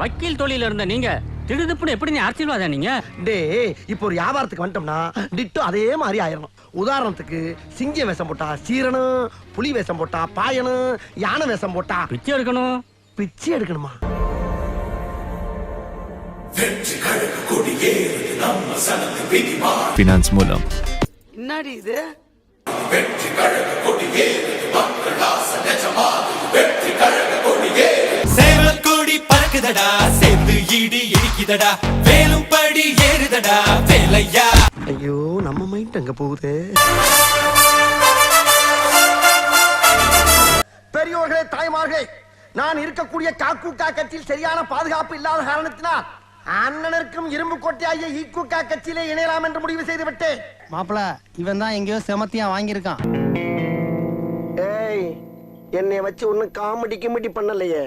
வக்கீல் தொழில இருந்த நீங்க திடுதுப்புன்னு எப்படி நீ அரசியல்வாதா நீங்க? டேய் இப்போ ஒரு வியாபாரத்துக்கு வந்துட்டோம்னா டிட்டோ அதே மாதிரி ஆயிரணும். உதாரணத்துக்கு சிங்க வேஷம் போட்டா சீரனும், புலி வேஷம் போட்டா பாயனும், யானை வேஷம் போட்டா பிச்சை எடுக்கணும். பிச்சை எடுக்கணுமா? ஃபினான்ஸ் மூலம் என்னடி இது? சேவல் கொடி பறக்குதடா, சேத்து இடி இடிக்குதடா, வேலும் படி ஏறுதடா வேலையா. ஐயோ நம்ம மைண்ட் அங்க போகுது. பெரியோர்களே, தாய்மார்களே, நான் இருக்கக்கூடிய காக்கூக்கா கட்சியில் சரியான பாதுகாப்பு இல்லாத காரணத்தினால் அண்ணனருக்கும் இரும்பு கோட்டையாகிய ஈக்குக்கா கட்சியிலே இணையலாம் என்று முடிவு செய்து விட்டேன். மாப்பிள, இவன் தான் எங்கேயோ செமத்தியா வாங்கியிருக்கான். ஏய், என்னை வச்சு ஒன்னும் காமெடி கிமெடி பண்ணலையே.